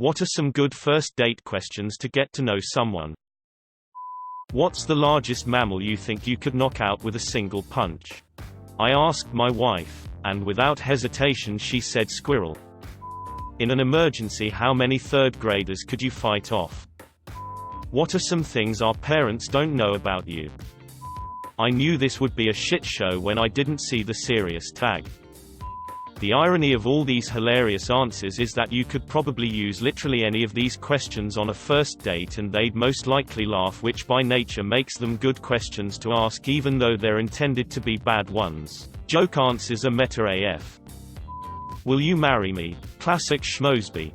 What are some good first date questions to get to know someone? What's the largest mammal you think you could knock out with a single punch? I asked my wife, and without hesitation she said squirrel. In an emergency, how many third graders could you fight off? What are some things our parents don't know about you? I knew this would be a shit show when I didn't see the serious tag. The irony of all these hilarious answers is that you could probably use literally any of these questions on a first date and they'd most likely laugh, which by nature makes them good questions to ask even though they're intended to be bad ones. Joke answers are meta AF. Will you marry me? Classic schmosby.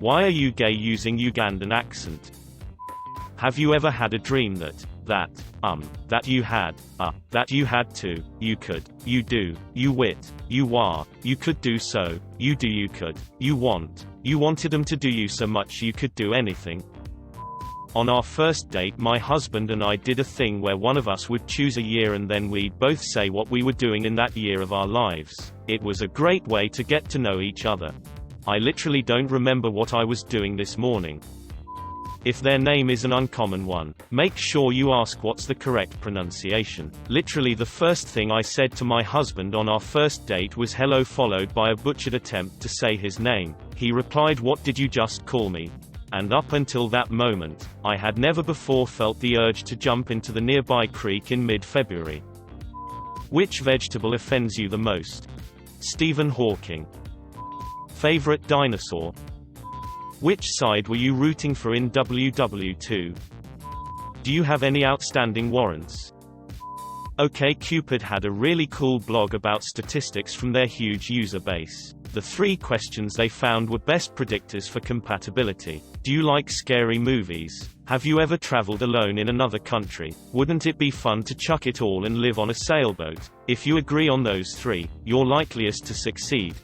Why are you gay using Ugandan accent? Have you ever had a dream that you had to, you could, you do, you wit, you are, you could do so, you do, you could, you wanted them to do you so much you could do anything? On our first date, my husband and I did a thing where one of us would choose a year and then we'd both say what we were doing in that year of our lives. It was a great way to get to know each other. I literally don't remember what I was doing this morning. If their name is an uncommon one, make sure you ask what's the correct pronunciation. Literally the first thing I said to my husband on our first date was hello, followed by a butchered attempt to say his name. He replied, "What did you just call me?" And up until that moment, I had never before felt the urge to jump into the nearby creek in mid-February. Which vegetable offends you the most? Stephen Hawking. Favorite dinosaur? Which side were you rooting for in WW2? Do you have any outstanding warrants? OkCupid had a really cool blog about statistics from their huge user base. The 3 questions they found were best predictors for compatibility. Do you like scary movies? Have you ever traveled alone in another country? Wouldn't it be fun to chuck it all and live on a sailboat? If you agree on those 3, you're likeliest to succeed.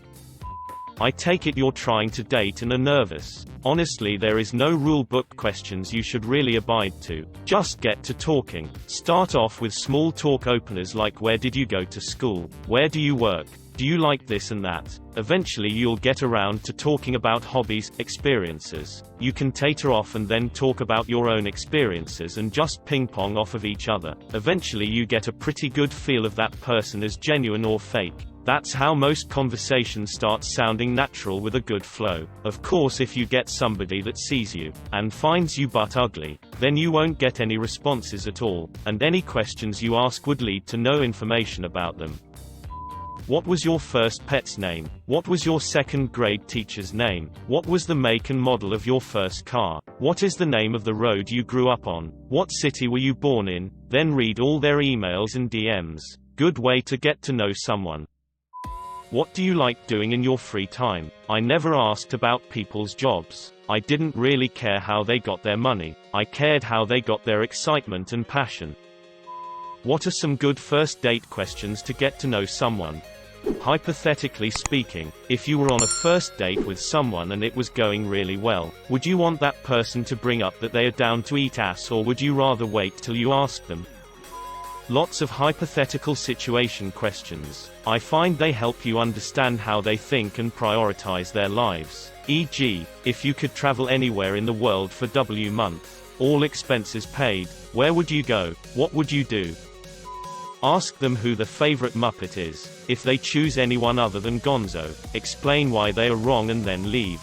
I take it you're trying to date and are nervous. Honestly, there is no rule book questions you should really abide to. Just get to talking. Start off with small talk openers like where did you go to school? Where do you work? Do you like this and that? Eventually you'll get around to talking about hobbies, experiences. You can tater off and then talk about your own experiences and just ping-pong off of each other. Eventually you get a pretty good feel of that person as genuine or fake. That's how most conversations start sounding natural with a good flow. Of course, if you get somebody that sees you and finds you butt ugly, then you won't get any responses at all, and any questions you ask would lead to no information about them. What was your first pet's name? What was your second grade teacher's name? What was the make and model of your first car? What is the name of the road you grew up on? What city were you born in? Then read all their emails and DMs. Good way to get to know someone. What do you like doing in your free time? I never asked about people's jobs. I didn't really care how they got their money. I cared how they got their excitement and passion. What are some good first date questions to get to know someone? Hypothetically speaking, if you were on a first date with someone and it was going really well, would you want that person to bring up that they are down to eat ass, or would you rather wait till you ask them? Lots of hypothetical situation questions. I find they help you understand how they think and prioritize their lives. E.g., if you could travel anywhere in the world for W month, all expenses paid, where would you go? What would you do? Ask them who their favorite Muppet is. If they choose anyone other than Gonzo, explain why they are wrong and then leave.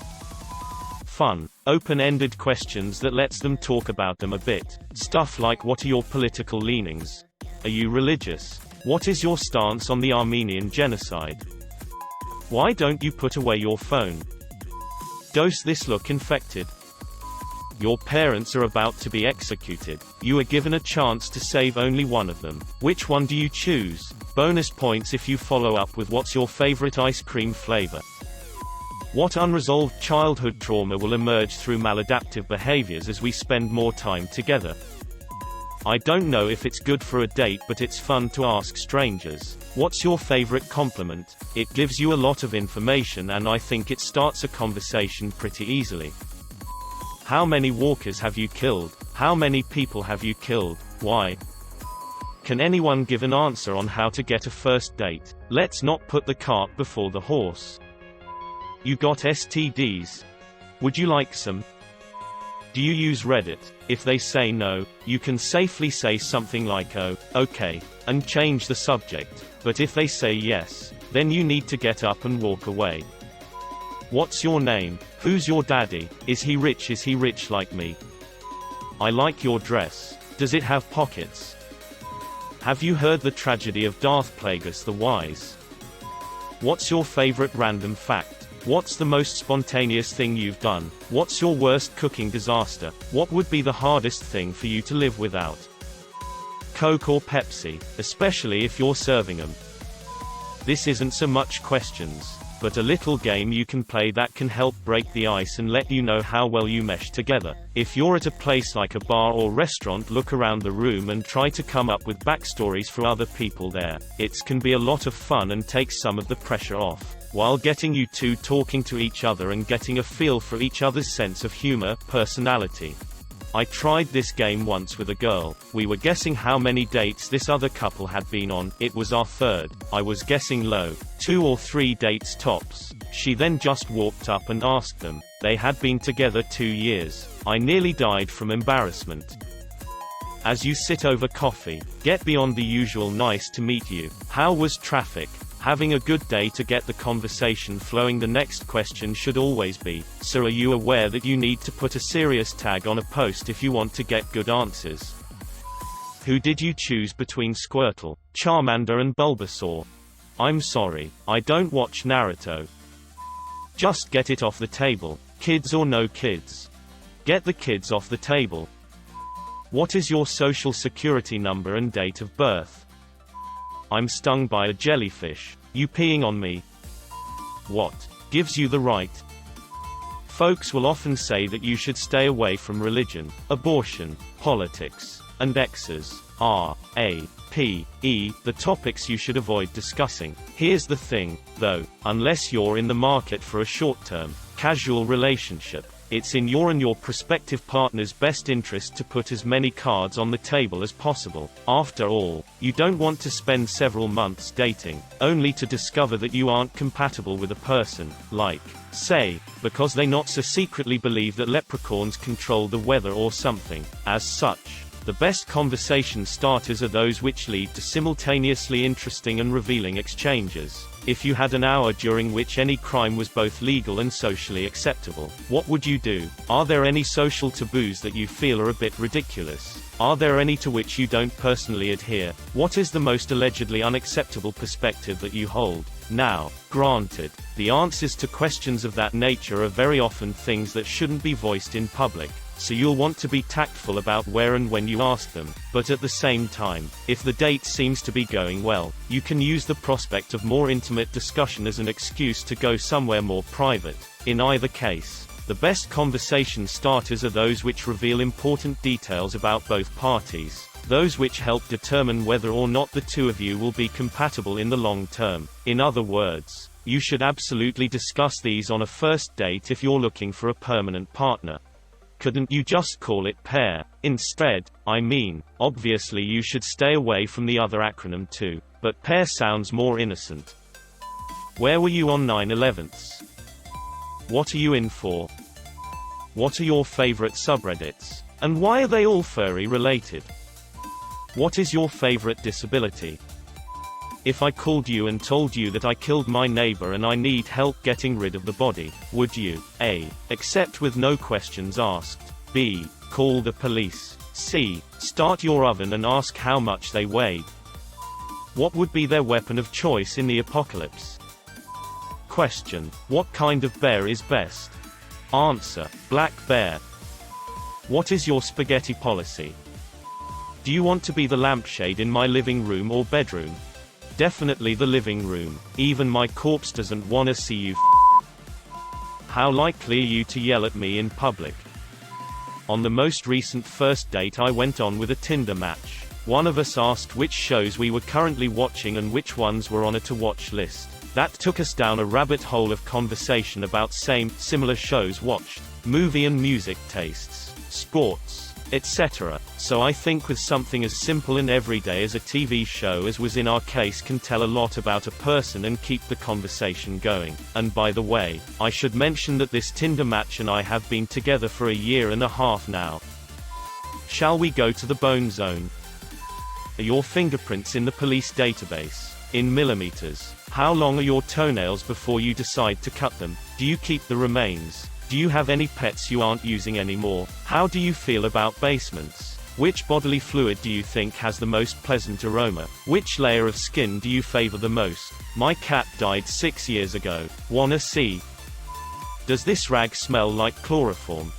Fun, open-ended questions that lets them talk about them a bit. Stuff like, what are your political leanings? Are you religious? What is your stance on the Armenian genocide? Why don't you put away your phone? Does this look infected? Your parents are about to be executed. You are given a chance to save only one of them. Which one do you choose? Bonus points if you follow up with what's your favorite ice cream flavor. What unresolved childhood trauma will emerge through maladaptive behaviors as we spend more time together? I don't know if it's good for a date, but it's fun to ask strangers. What's your favorite compliment? It gives you a lot of information and I think it starts a conversation pretty easily. How many walkers have you killed? How many people have you killed? Why? Can anyone give an answer on how to get a first date? Let's not put the cart before the horse. You got STDs? Would you like some? Do you use Reddit? If they say no, you can safely say something like "oh, okay," and change the subject. But if they say yes, then you need to get up and walk away. What's your name? Who's your daddy? Is he rich? Is he rich like me? I like your dress. Does it have pockets? Have you heard the tragedy of Darth Plagueis the Wise? What's your favorite random fact? What's the most spontaneous thing you've done? What's your worst cooking disaster? What would be the hardest thing for you to live without? Coke or Pepsi, especially if you're serving them. This isn't so much questions, but a little game you can play that can help break the ice and let you know how well you mesh together. If you're at a place like a bar or restaurant, look around the room and try to come up with backstories for other people there. It can be a lot of fun and takes some of the pressure off, while getting you two talking to each other and getting a feel for each other's sense of humor, personality. I tried this game once with a girl. We were guessing how many dates this other couple had been on. It was our third. I was guessing low, 2 or 3 dates tops. She then just walked up and asked them. They had been together 2 years. I nearly died from embarrassment. As you sit over coffee, get beyond the usual "nice to meet you. How was traffic?" Having a good day to get the conversation flowing. The next question should always be, "So are you aware that you need to put a serious tag on a post if you want to get good answers?" Who did you choose between Squirtle, Charmander and Bulbasaur? I'm sorry, I don't watch Naruto. Just get it off the table. Kids or no kids? Get the kids off the table. What is your social security number and date of birth? I'm stung by a jellyfish. You peeing on me? What gives you the right? Folks will often say that you should stay away from religion, abortion, politics, and exes. The topics you should avoid discussing. Here's the thing, though, unless you're in the market for a short-term, casual relationship, it's in your and your prospective partner's best interest to put as many cards on the table as possible. After all, you don't want to spend several months dating, only to discover that you aren't compatible with a person, like, say, because they not so secretly believe that leprechauns control the weather or something. As such, the best conversation starters are those which lead to simultaneously interesting and revealing exchanges. If you had an hour during which any crime was both legal and socially acceptable, what would you do? Are there any social taboos that you feel are a bit ridiculous? Are there any to which you don't personally adhere? What is the most allegedly unacceptable perspective that you hold? Now, granted, the answers to questions of that nature are very often things that shouldn't be voiced in public, so you'll want to be tactful about where and when you ask them. But at the same time, if the date seems to be going well, you can use the prospect of more intimate discussion as an excuse to go somewhere more private. In either case, the best conversation starters are those which reveal important details about both parties, those which help determine whether or not the two of you will be compatible in the long term. In other words, you should absolutely discuss these on a first date if you're looking for a permanent partner. Couldn't you just call it pair instead? I mean, obviously you should stay away from the other acronym too, but pair sounds more innocent. Where were you on 9/11s? What are you in for? What are your favorite subreddits? And why are they all furry related? What is your favorite disability? If I called you and told you that I killed my neighbor and I need help getting rid of the body, would you A. accept with no questions asked, B. call the police, C. start your oven and ask how much they weighed? What would be their weapon of choice in the apocalypse? Question: what kind of bear is best? Answer: black bear. What is your spaghetti policy? Do you want to be the lampshade in my living room or bedroom? Definitely the living room. Even my corpse doesn't wanna see you How likely are you to yell at me in public? On the most recent first date I went on with a Tinder match. One of us asked which shows we were currently watching and which ones were on a to-watch list. That took us down a rabbit hole of conversation about similar shows watched, movie and music tastes, sports, etc. So I think with something as simple and everyday as a TV show as was in our case can tell a lot about a person and keep the conversation going. And by the way, I should mention that this Tinder match and I have been together for a year and a half now. Shall we go to the bone zone? Are your fingerprints in the police database? In millimeters. How long are your toenails before you decide to cut them? Do you keep the remains? Do you have any pets you aren't using anymore? How do you feel about basements? Which bodily fluid do you think has the most pleasant aroma? Which layer of skin do you favor the most? My cat died 6 years ago. Wanna see? Does this rag smell like chloroform?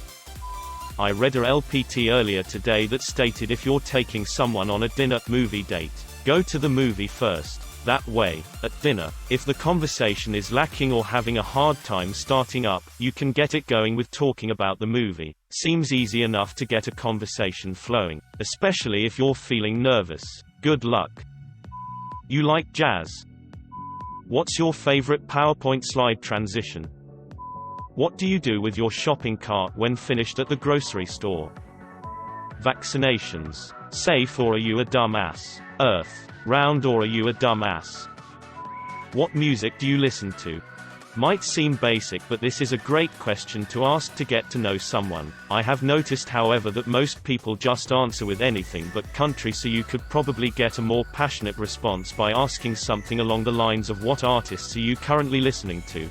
I read a LPT earlier today that stated if you're taking someone on a dinner movie date, go to the movie first. That way, at dinner, if the conversation is lacking or having a hard time starting up, you can get it going with talking about the movie. Seems easy enough to get a conversation flowing, especially if you're feeling nervous. Good luck. You like jazz? What's your favorite PowerPoint slide transition? What do you do with your shopping cart when finished at the grocery store? Vaccinations. Safe or are you a dumbass? Earth. Round or are you a dumbass? What music do you listen to? Might seem basic, but this is a great question to ask to get to know someone. I have noticed however that most people just answer with anything but country, so you could probably get a more passionate response by asking something along the lines of what artists are you currently listening to?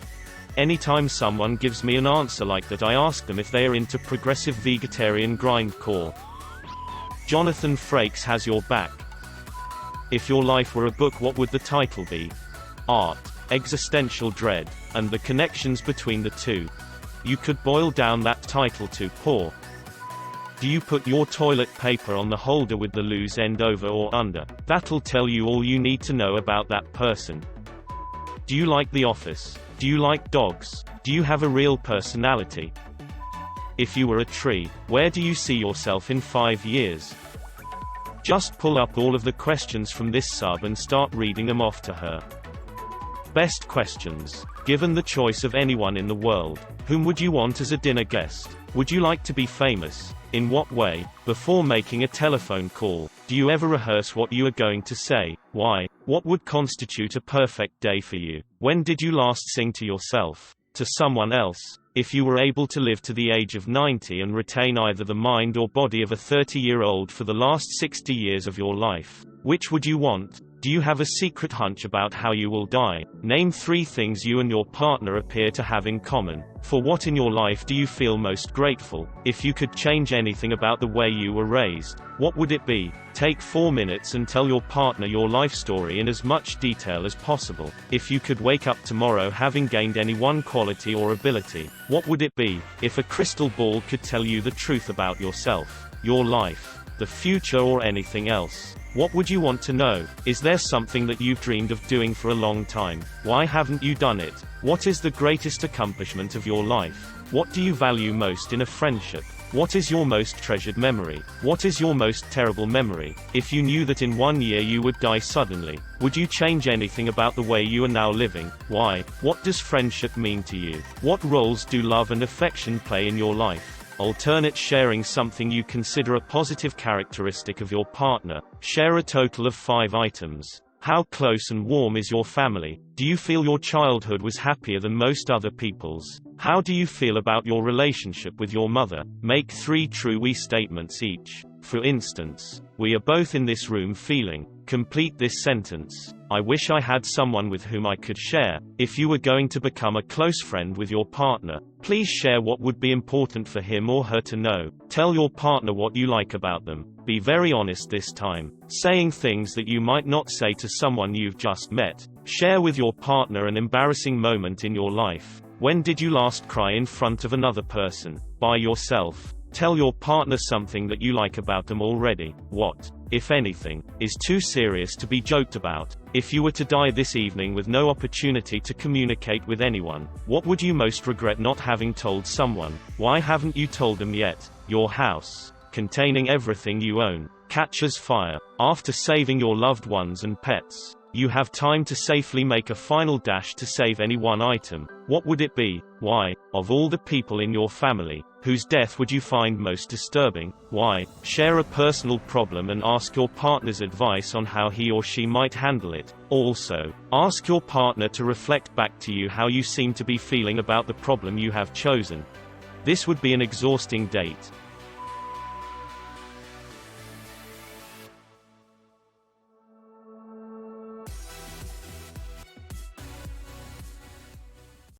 Anytime someone gives me an answer like that, I ask them if they are into progressive vegetarian grindcore. Jonathan Frakes has your back. If your life were a book, what would the title be? Art, existential dread, and the connections between the two. You could boil down that title to poor. Do you put your toilet paper on the holder with the loose end over or under? That'll tell you all you need to know about that person. Do you like The Office? Do you like dogs? Do you have a real personality? If you were a tree, where do you see yourself in 5 years? Just pull up all of the questions from this sub and start reading them off to her. Best questions. Given the choice of anyone in the world, whom would you want as a dinner guest? Would you like to be famous? In what way? Before making a telephone call, do you ever rehearse what you are going to say? Why? What would constitute a perfect day for you? When did you last sing to yourself? To someone else? If you were able to live to the age of 90 and retain either the mind or body of a 30-year-old for the last 60 years of your life, which would you want? Do you have a secret hunch about how you will die? Name 3 things you and your partner appear to have in common. For what in your life do you feel most grateful? If you could change anything about the way you were raised, what would it be? Take 4 minutes and tell your partner your life story in as much detail as possible. If you could wake up tomorrow having gained any one quality or ability, what would it be? If a crystal ball could tell you the truth about yourself, your life, the future, or anything else, what would you want to know? Is there something that you've dreamed of doing for a long time? Why haven't you done it? What is the greatest accomplishment of your life? What do you value most in a friendship? What is your most treasured memory? What is your most terrible memory? If you knew that in 1 year you would die suddenly, would you change anything about the way you are now living? Why? What does friendship mean to you? What roles do love and affection play in your life? Alternate sharing something you consider a positive characteristic of your partner. Share a total of 5 items. How close and warm is your family? Do you feel your childhood was happier than most other people's? How do you feel about your relationship with your mother? Make 3 true-we statements each. For instance, we are both in this room feeling. Complete this sentence. I wish I had someone with whom I could share. If you were going to become a close friend with your partner, please share what would be important for him or her to know. Tell your partner what you like about them. Be very honest this time, saying things that you might not say to someone you've just met. Share with your partner an embarrassing moment in your life. When did you last cry in front of another person? By yourself. Tell your partner something that you like about them already. What, if anything, is too serious to be joked about? If you were to die this evening with no opportunity to communicate with anyone, what would you most regret not having told someone? Why haven't you told them yet? Your house, containing everything you own, catches fire. After saving your loved ones and pets, You have time to safely make a final dash to save any one item. What would it be? Why? Of all the people in your family, whose death would you find most disturbing? Why? Share a personal problem and ask your partner's advice on how he or she might handle it. Also, ask your partner to reflect back to you how you seem to be feeling about the problem you have chosen. This would be an exhausting date.